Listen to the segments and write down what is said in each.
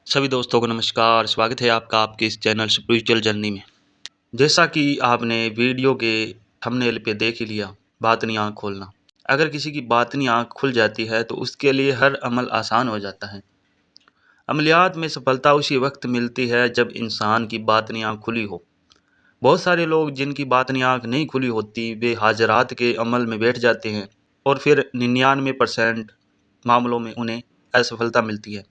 सभी दोस्तों को नमस्कार, स्वागत है आपका आपके इस चैनल स्पिरिचुअल जर्नी में। जैसा कि आपने वीडियो के थंबनेल पे देख ही लिया, बातनी आँख खोलना। अगर किसी की बातनी आँख खुल जाती है तो उसके लिए हर अमल आसान हो जाता है। अमलियात में सफलता उसी वक्त मिलती है जब इंसान की बातनी आँख खुली हो। बहुत सारे लोग जिनकी बातनी आँख नहीं खुली होती, वे हाजरात के अमल में बैठ जाते हैं और फिर 99% मामलों में उन्हें असफलता मिलती है।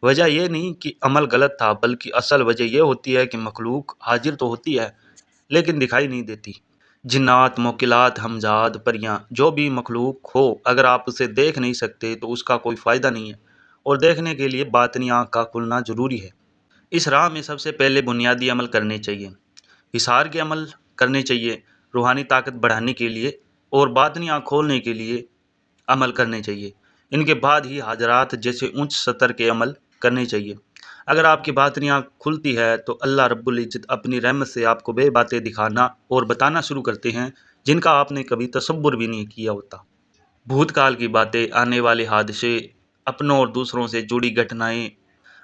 वजह ये नहीं कि अमल गलत था, बल्कि असल वजह ये होती है कि मखलूक हाजिर तो होती है लेकिन दिखाई नहीं देती। जिन्नात, मोकिलात, हमजाद, परियां, जो भी मखलूक हो, अगर आप उसे देख नहीं सकते तो उसका कोई फ़ायदा नहीं है और देखने के लिए बातनी आँख का खुलना ज़रूरी है। इस राह में सबसे पहले बुनियादी अमल करने चाहिए। हिसार के अमल करने चाहिए, रूहानी ताकत बढ़ाने के लिए और बातनी आँख खोलने के लिए अमल करने चाहिए। इनके बाद ही हाजरात जैसे उच्च स्तर के अमल करने चाहिए। अगर आपकी बातनी आँख खुलती है तो अल्लाह रब्बुल इज़्ज़त अपनी रहमत से आपको वे बातें दिखाना और बताना शुरू करते हैं जिनका आपने कभी तसव्वुर भी नहीं किया होता। भूतकाल की बातें, आने वाले हादसे, अपनों और दूसरों से जुड़ी घटनाएं।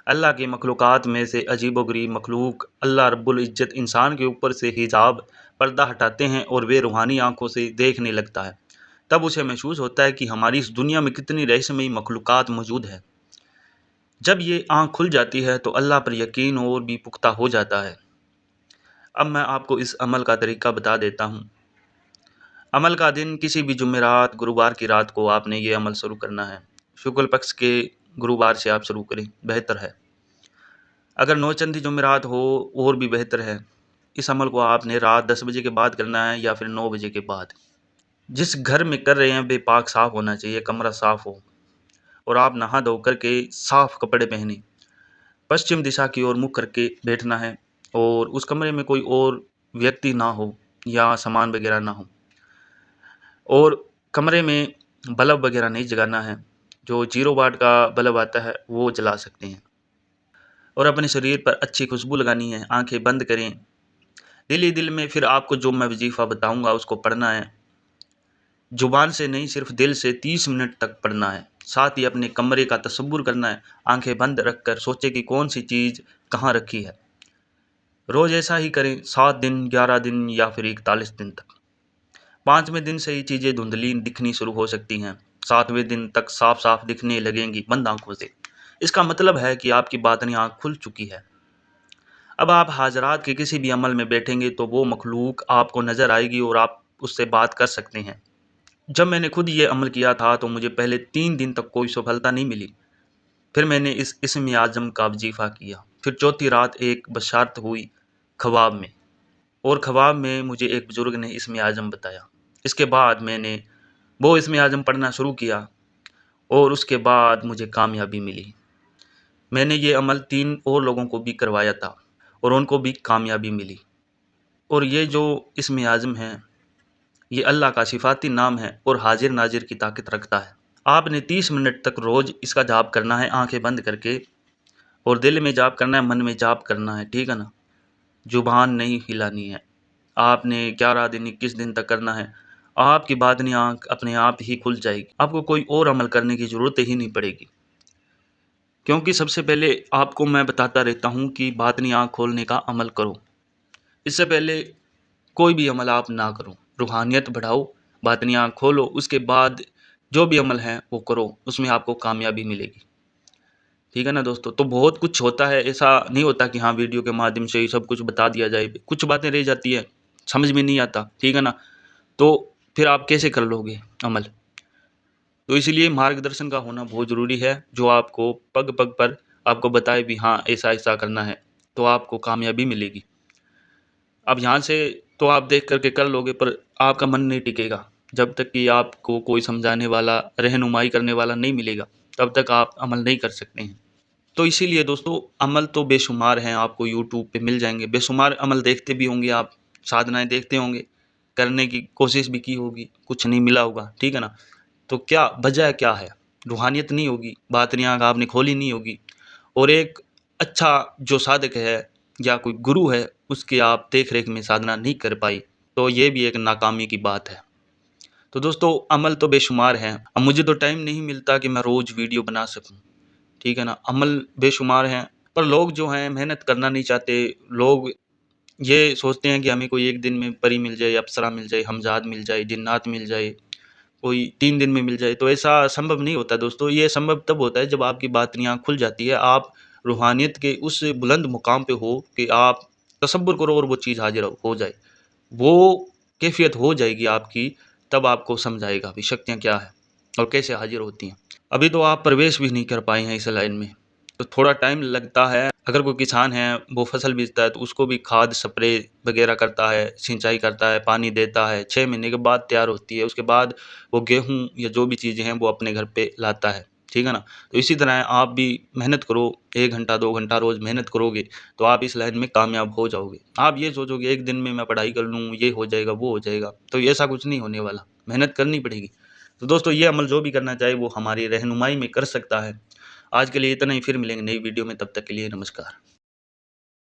अल्लाह की मखलूक़ात में से अजीबो-गरीब मखलूक अल्लाह रब्बुल इज़्ज़त इंसान के ऊपर से हिजाब, पर्दा हटाते हैं और वे रूहानी आँखों से देखने लगता है। तब उसे महसूस होता है कि हमारी इस दुनिया में कितनी रहस्यमयी मखलूक़ात मौजूद है। जब ये आँख खुल जाती है तो अल्लाह पर यकीन और भी पुख्ता हो जाता है। अब मैं आपको इस अमल का तरीका बता देता हूँ। अमल का दिन किसी भी जुमेरात, गुरुवार की रात को आपने ये अमल शुरू करना है। शुक्ल पक्ष के गुरुवार से आप शुरू करें, बेहतर है। अगर नौचंदी जुमेरात हो और भी बेहतर है। इस अमल को आपने रात 10 बजे के बाद करना है या फिर 9 बजे के बाद। जिस घर में कर रहे हैं वे पाक साफ़ होना चाहिए, कमरा साफ़ हो और आप नहा धो कर के साफ़ कपड़े पहने पश्चिम दिशा की ओर मुँह करके बैठना है और उस कमरे में कोई और व्यक्ति ना हो या सामान वगैरह ना हो और कमरे में बल्ब वगैरह नहीं जलाना है। जो 0 वाट का बल्ब आता है वो जला सकते हैं और अपने शरीर पर अच्छी खुशबू लगानी है। आंखें बंद करें। दिल ही दिल में फिर आपको जो मैं वजीफ़ा बताऊंगा उसको पढ़ना है। जुबान से नहीं, सिर्फ दिल से 30 मिनट तक पढ़ना है। साथ ही अपने कमरे का तसव्वुर करना है। आंखें बंद रखकर सोचे कि कौन सी चीज़ कहाँ रखी है। रोज़ ऐसा ही करें, 7 दिन, 11 दिन या फिर 41 दिन तक। 5वें दिन से ही चीज़ें धुंधली दिखनी शुरू हो सकती हैं। 7वें दिन तक साफ साफ दिखने लगेंगी बंद आंखों से। इसका मतलब है कि आपकी बातनी आँख खुल चुकी है। अब आप हाजरात के किसी भी अमल में बैठेंगे तो वो मखलूक आपको नज़र आएगी और आप उससे बात कर सकते हैं। जब मैंने खुद ये अमल किया था तो मुझे पहले 3 दिन तक कोई सफलता नहीं मिली। फिर मैंने इस इस्म आज़म का वजीफ़ा किया। फिर चौथी रात एक बशारत हुई ख्वाब में और ख्वाब में मुझे एक बुज़ुर्ग ने इस्म आज़म बताया। इसके बाद मैंने वो इस्म आज़म पढ़ना शुरू किया और उसके बाद मुझे कामयाबी मिली। मैंने ये अमल 3 और लोगों को भी करवाया था और उनको भी कामयाबी मिली। और ये जो इस्म आज़म है, ये अल्लाह का सिफ़ाती नाम है और हाजिर नाजिर की ताकत रखता है। आपने 30 मिनट तक रोज़ इसका जाप करना है, आंखें बंद करके, और दिल में जाप करना है, मन में जाप करना है, ठीक है ना। जुबान नहीं हिलानी है। आपने 11 दिन, 21 दिन तक करना है। आपकी बातनी आँख अपने आप ही खुल जाएगी। आपको कोई और अमल करने की ज़रूरत ही नहीं पड़ेगी। क्योंकि सबसे पहले आपको मैं बताता रहता हूँ कि बातनी आँख खोलने का अमल करो। इससे पहले कोई भी अमल आप ना करो। रूहानियत बढ़ाओ, बातनी आँख खोलो, उसके बाद जो भी अमल है वो करो, उसमें आपको कामयाबी मिलेगी। ठीक है ना दोस्तों। तो बहुत कुछ होता है, ऐसा नहीं होता कि हाँ वीडियो के माध्यम से ही सब कुछ बता दिया जाए। कुछ बातें रह जाती है, समझ में नहीं आता, ठीक है ना। तो फिर आप कैसे कर लोगे अमल। तो इसलिए मार्गदर्शन का होना बहुत ज़रूरी है, जो आपको पग पग पर आपको बताए भी हाँ ऐसा ऐसा करना है, तो आपको कामयाबी मिलेगी। अब यहाँ से तो आप देख करके कर लोगे, पर आपका मन नहीं टिकेगा जब तक कि आपको कोई समझाने वाला, रहनुमाई करने वाला नहीं मिलेगा, तब तक आप अमल नहीं कर सकते हैं। तो इसीलिए दोस्तों, अमल तो बेशुमार हैं, आपको यूट्यूब पे मिल जाएंगे। बेशुमार अमल देखते भी होंगे आप, साधनाएं देखते होंगे, करने की कोशिश भी की होगी, कुछ नहीं मिला होगा, ठीक है ना। तो क्या वजह क्या है। रूहानियत नहीं होगी, बातनी आँख आपने खोली नहीं होगी, और एक अच्छा जो साधक है या कोई गुरु है उसके आप देख रेख में साधना नहीं कर पाई, तो ये भी एक नाकामी की बात है। तो दोस्तों, अमल तो बेशुमार हैं। अब मुझे तो टाइम नहीं मिलता कि मैं रोज़ वीडियो बना सकूं, ठीक है ना। अमल बेशुमार हैं, पर लोग जो हैं मेहनत करना नहीं चाहते। लोग ये सोचते हैं कि हमें कोई 1 दिन में परी मिल जाए, अप्सरा मिल जाए, हमज़ाद मिल जाए, जिन्नात मिल जाए, कोई 3 दिन में मिल जाए, तो ऐसा संभव नहीं होता दोस्तों। ये संभव तब होता है जब आपकी बातनी आँख खुल जाती है, आप रूहानियत के उस बुलंद मुकाम पे हो कि आप तसव्वुर करो और वो चीज़ हाज़िर हो जाए। वो कैफ़ियत हो जाएगी आपकी, तब आपको समझ आएगा भी शक्तियाँ क्या हैं और कैसे हाज़िर होती हैं। अभी तो आप प्रवेश भी नहीं कर पाए हैं इस लाइन में, तो थोड़ा टाइम लगता है। अगर कोई किसान है, वो फसल बीजता है, तो उसको भी खाद स्प्रे वगैरह करता है, सिंचाई करता है, पानी देता है, 6 महीने के बाद तैयार होती है। उसके बाद वो गेहूँ या जो भी चीज़ें हैं, वो अपने घर पे लाता है, ठीक है ना? तो इसी तरह आप भी मेहनत करो, 1 घंटा, 2 घंटा रोज़ मेहनत करोगे, तो आप इस लाइन में कामयाब हो जाओगे। आप ये सोचोगे 1 दिन में मैं पढ़ाई कर लूँ, ये हो जाएगा, वो हो जाएगा, तो ऐसा कुछ नहीं होने वाला, मेहनत करनी पड़ेगी। तो दोस्तों, ये अमल जो भी करना चाहे वो हमारी रहनुमाई में कर सकता है। आज के लिए इतना ही, फिर मिलेंगे नई वीडियो में, तब तक के लिए नमस्कार।